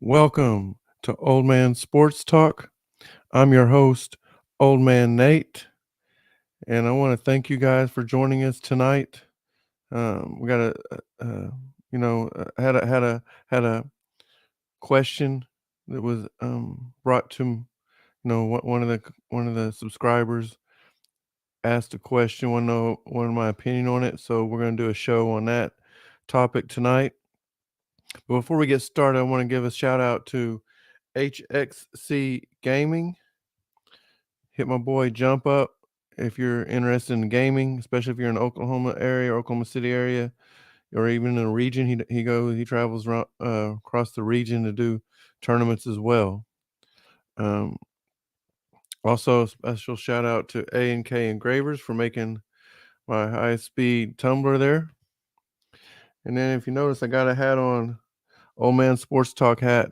Welcome to Old Man Sports Talk. I'm your host, Old Man Nate, and I want to thank you guys for joining us tonight. We got had a question that was brought to one of the subscribers asked a question. Want to know what my opinion on it? So we're going to do a show on that topic tonight. But before we get started, I want to give a shout out to HXC Gaming. Hit my boy Jump Up if you're interested in gaming, especially if you're in the Oklahoma area or Oklahoma City area, or even in the region. He travels around, across the region to do tournaments as well. Um, Also, a special shout out to A&K Engravers for making my high speed tumbler there. And then if you notice, I got a hat on, Old Man Sports Talk hat.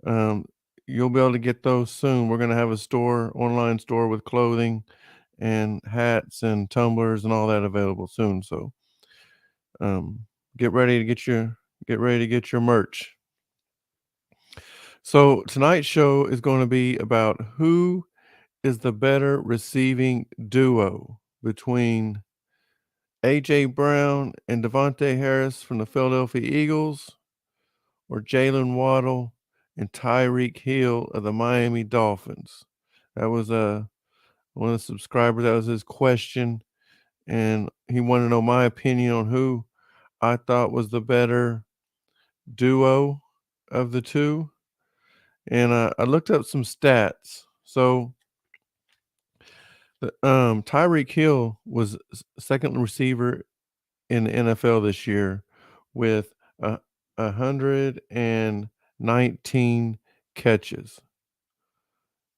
Um, you'll be able to get those soon. We're gonna have a store, online store with clothing and hats and tumblers and all that available soon. So get ready to get your merch. So tonight's show is going to be about who is the better receiving duo between AJ Brown and Devonte Harris from the Philadelphia Eagles, or Jalen Waddle and Tyreek Hill of the Miami Dolphins. That was one of the subscribers. That was his question, and he wanted to know my opinion on who I thought was the better duo of the two. And I looked up some stats. So Tyreek Hill was second receiver in the NFL this year with 119 catches.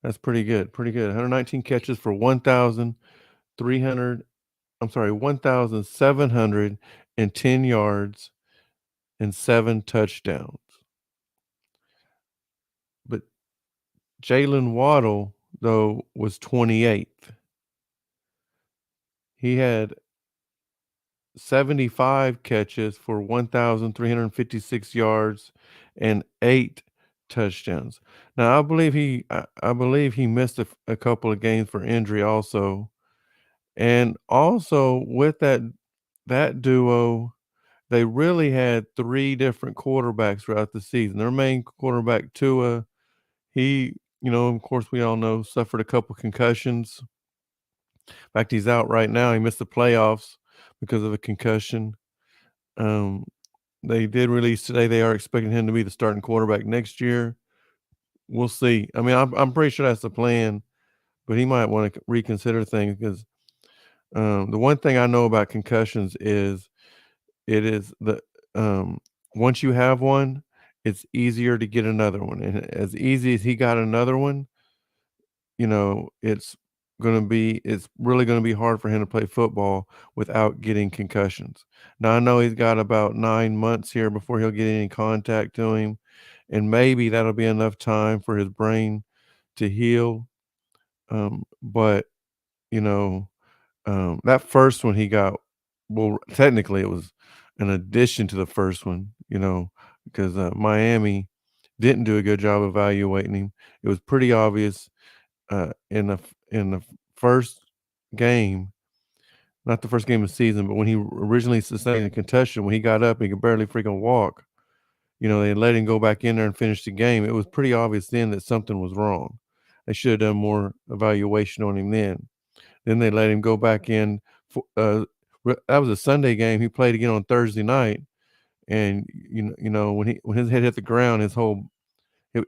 That's pretty good. Pretty good. 119 catches for 1,710 yards and 7 touchdowns. But Jalen Waddle, though, was 28th. He had 75 catches for 1,356 yards and 8 touchdowns. Now, I believe he missed a couple of games for injury also. And also with that duo, they really had 3 different quarterbacks throughout the season. Their main quarterback, Tua, he, of course, we all know, suffered a couple concussions. In fact, he's out right now. He missed the playoffs because of a concussion. Um, they did release today they are expecting him to be the starting quarterback next year. We'll see. I mean, I'm pretty sure that's the plan, but he might want to reconsider things because the one thing I know about concussions is it is the once you have one, it's easier to get another one, and as easy as he got another one, it's really gonna be hard for him to play football without getting concussions. Now, I know he's got about 9 months here before he'll get any contact to him, and maybe that'll be enough time for his brain to heal, but, you know, that first one he got, well, technically, it was an addition to the first one, because, Miami didn't do a good job evaluating him. It was pretty obvious in the first game, not the first game of the season, but when he originally sustained a concussion, when he got up, he could barely freaking walk. They let him go back in there and finish the game. It was pretty obvious then that something was wrong. They should have done more evaluation on him then. Then they let him go back in. That was a Sunday game. He played again on Thursday night, and when his head hit the ground, it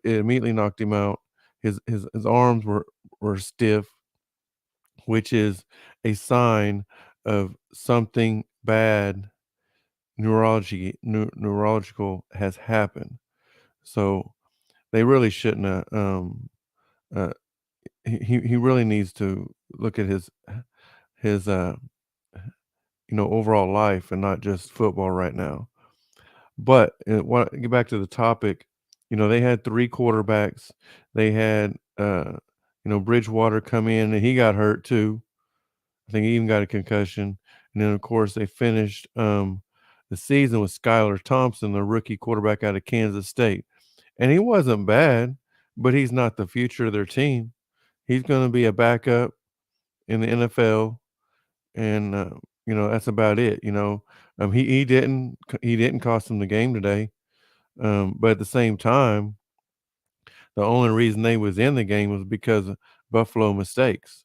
immediately knocked him out. His arms were stiff, which is a sign of something bad neurological has happened. So they really shouldn't have. Uh, he really needs to look at his overall life and not just football right now. But get back to the topic. They had 3 quarterbacks. They had Bridgewater come in and he got hurt too. I think he even got a concussion. And then, of course, they finished the season with Skylar Thompson, the rookie quarterback out of Kansas State. and he wasn't bad, but he's not the future of their team. He's gonna be a backup in the NFL, and, that's about it, he didn't cost them the game today, but at the same time, the only reason they was in the game was because of Buffalo mistakes.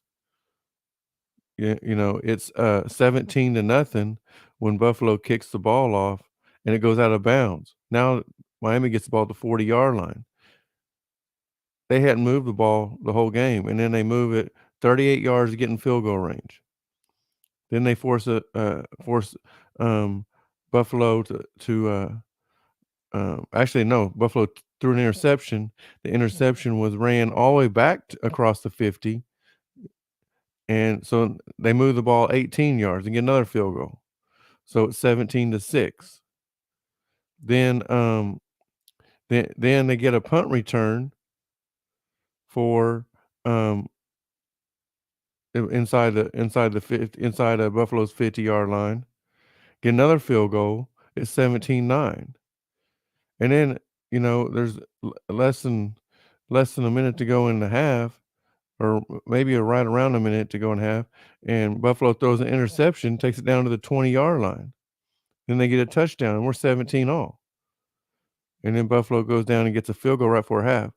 It's, 17 to nothing when Buffalo kicks the ball off and it goes out of bounds. Now Miami gets the ball at the 40-yard line. They hadn't moved the ball the whole game, and then they move it 38 yards to get in field goal range. Then they force, um, Buffalo actually, no, Buffalo threw an interception. The interception was ran all the way back across the 50, and so they moved the ball 18 yards and get another field goal. So it's 17 to 6. Then, then they get a punt return for, um, inside of Buffalo's 50-yard line, get another field goal, it's 17-9. And then, there's less than a minute to go in the half, or maybe right around a minute to go in half, and Buffalo throws an interception, takes it down to the 20-yard line. Then they get a touchdown, and we're 17 all. And then Buffalo goes down and gets a field goal right before half.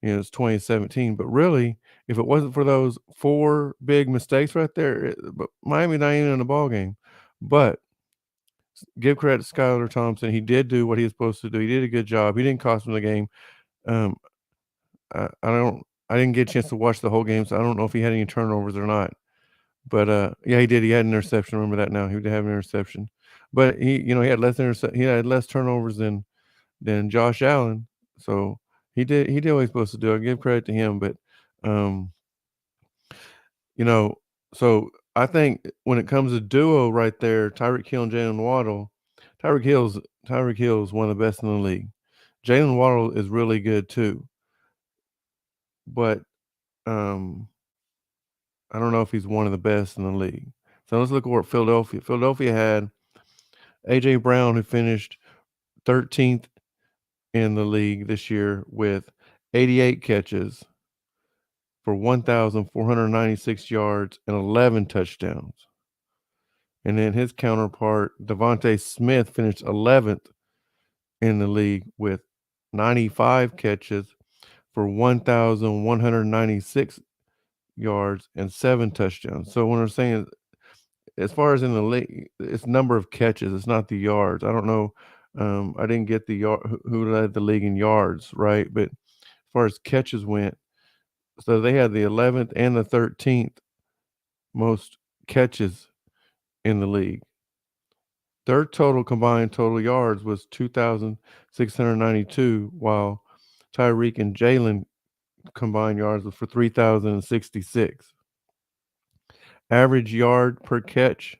It's 2017. But really, if it wasn't for those 4 big mistakes right there, but Miami not even in the ball game. But give credit to Skylar Thompson. He did do what he was supposed to do. He did a good job. He didn't cost them the game. Um, I didn't get a chance to watch the whole game, so I don't know if he had any turnovers or not. But, yeah, he did. He had an interception. Remember that now. He did have an interception. But he had less turnovers than Josh Allen. So he did what he's supposed to do. I give credit to him, but, um, you know, so I think when it comes to duo right there, Tyreek Hill and Jalen Waddle, Tyreek Hill's Tyreek Hill is one of the best in the league. Jalen Waddle is really good too, but, um, I don't know if he's one of the best in the league. So let's look at Philadelphia. Philadelphia had A.J. Brown, who finished 13th in the league this year with 88 catches for 1,496 yards and 11 touchdowns. And then his counterpart, Devonte Smith, finished 11th in the league with 95 catches for 1,196 yards and 7 touchdowns. So when we're saying as far as in the league, it's number of catches, it's not the yards. I don't know. I didn't get the yard who led the league in yards, right? But as far as catches went, so they had the 11th and the 13th most catches in the league. Their combined total yards was 2,692, while Tyreek and Jalen combined yards was for 3,066. Average yard per catch,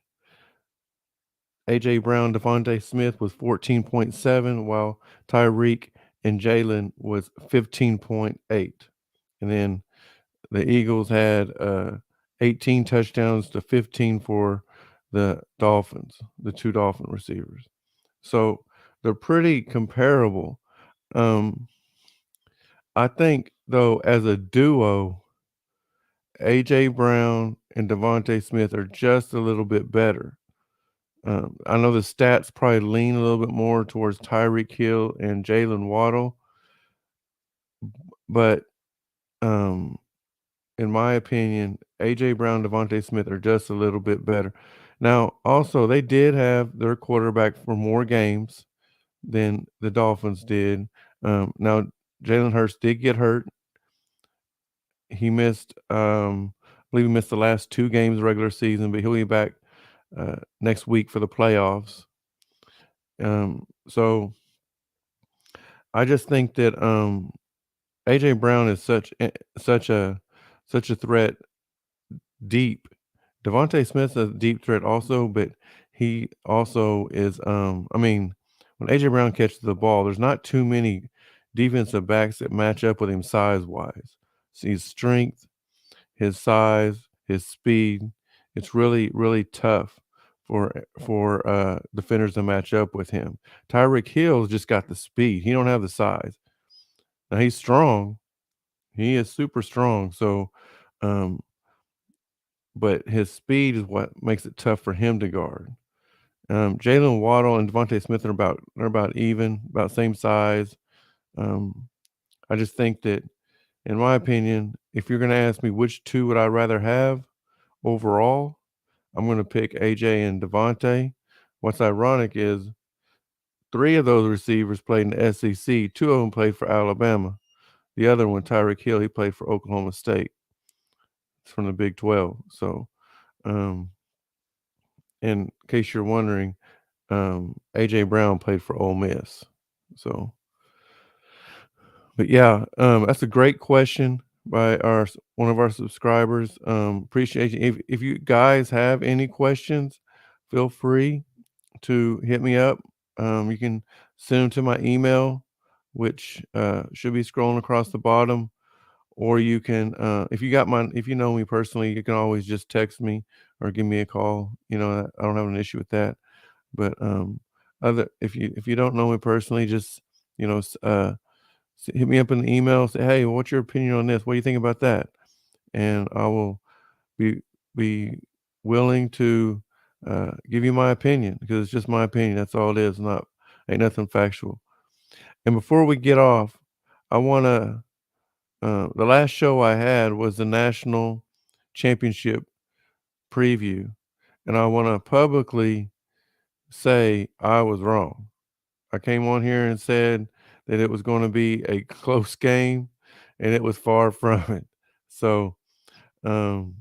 A.J. Brown, Devonte Smith was 14.7, while Tyreek and Jalen was 15.8. And then the Eagles had 18 touchdowns to 15 for the Dolphins, the 2 Dolphin receivers. So they're pretty comparable. Um, I think, though, as a duo, A.J. Brown and Devonte Smith are just a little bit better. I know the stats probably lean a little bit more towards Tyreek Hill and Jalen Waddle, but um, in my opinion, A.J. Brown, Devonte Smith are just a little bit better. Now, also, they did have their quarterback for more games than the Dolphins did. Now, Jalen Hurts did get hurt. He missed, I believe he missed the last 2 games of the regular season, but he'll be back next week for the playoffs. So I just think that A.J. Brown is such a threat deep. Devonte Smith's a deep threat also, but he also is, I mean, when A.J. Brown catches the ball, there's not too many defensive backs that match up with him size-wise. So his strength, his size, his speed, it's really, really tough for defenders to match up with him. Tyreek Hill's just got the speed. He don't have the size. Now he's strong. He is super strong. So, um, but his speed is what makes it tough for him to guard. Jalen Waddle and Devonte Smith are about even, about same size. Um, I just think that, in my opinion, if you're going to ask me which two would I rather have overall, I'm going to pick AJ and Devonte. What's ironic is three of those receivers played in the SEC. Two of them played for Alabama. The other one, Tyreek Hill, he played for Oklahoma State. It's from the Big 12. So, um, in case you're wondering, AJ Brown played for Ole Miss. So, but yeah, that's a great question by one of our subscribers. Appreciate you. If you guys have any questions, feel free to hit me up. You can send them to my email, which should be scrolling across the bottom, or you can, if you know me personally, you can always just text me or give me a call. I don't have an issue with that. But other if you don't know me personally, just you know, hit me up in the email. Say, hey, what's your opinion on this? What do you think about that? And I will be be willing to give you my opinion because it's just my opinion. That's all it is. Not ain't nothing factual. And before we get off, I want to. The last show I had was the national championship preview, and I want to publicly say I was wrong. I came on here and said that it was going to be a close game, and it was far from it. So, um,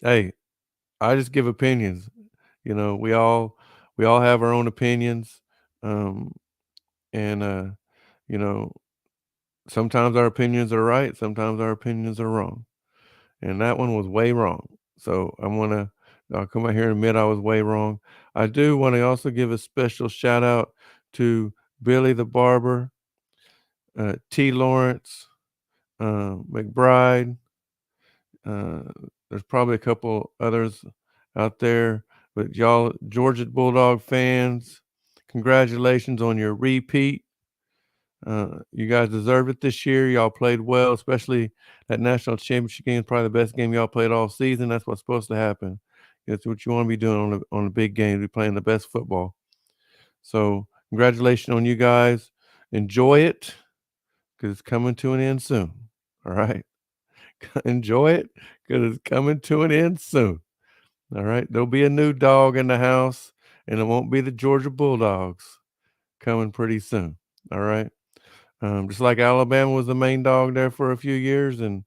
hey, I just give opinions. We all have our own opinions, um, and you know, sometimes our opinions are right, sometimes our opinions are wrong, and that one was way wrong. So I'll come out here and admit I was way wrong. I do want to also give a special shout out to Billy the Barber, T. Lawrence, McBride. Uh, there's probably a couple others out there, but y'all, Georgia Bulldog fans, congratulations on your repeat. You guys deserve it this year. Y'all played well, especially that national championship game is probably the best game y'all played all season. That's what's supposed to happen. That's what you want to be doing on the big game. Be playing the best football. So, congratulations on you guys. Enjoy it because it's coming to an end soon. All right. Enjoy it because it's coming to an end soon. All right. There'll be a new dog in the house, and it won't be the Georgia Bulldogs coming pretty soon. All right. Just like Alabama was the main dog there for a few years, and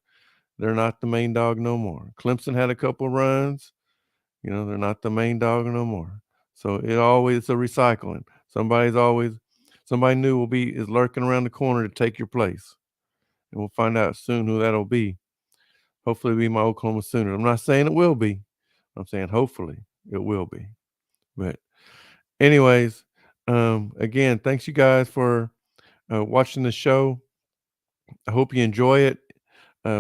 they're not the main dog no more. Clemson had a couple runs. They're not the main dog no more. So it's a recycling. Somebody new is lurking around the corner to take your place. And we'll find out soon who that'll be. Hopefully it'll be my Oklahoma Sooners. I'm not saying it will be. I'm saying hopefully it will be. But anyways, again, thanks you guys for watching the show. I hope you enjoy it.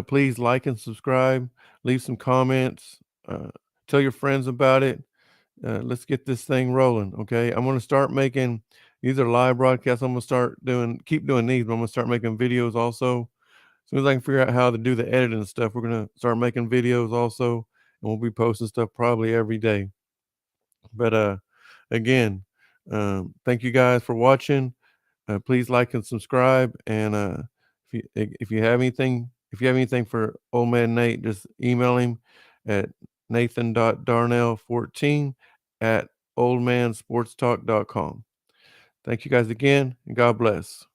Please like and subscribe. Leave some comments. Tell your friends about it. Let's get this thing rolling. Okay. I'm going to start making these are live broadcasts. I'm going to keep doing these, but I'm going to start making videos also. As soon as I can figure out how to do the editing and stuff, we're going to start making videos also. And we'll be posting stuff probably every day. But again, thank you guys for watching. Please like and subscribe. And if you have anything for Old Man Nate, just email him at nathan.darnell14 at oldmansportstalk.com. Thank you guys again, and God bless.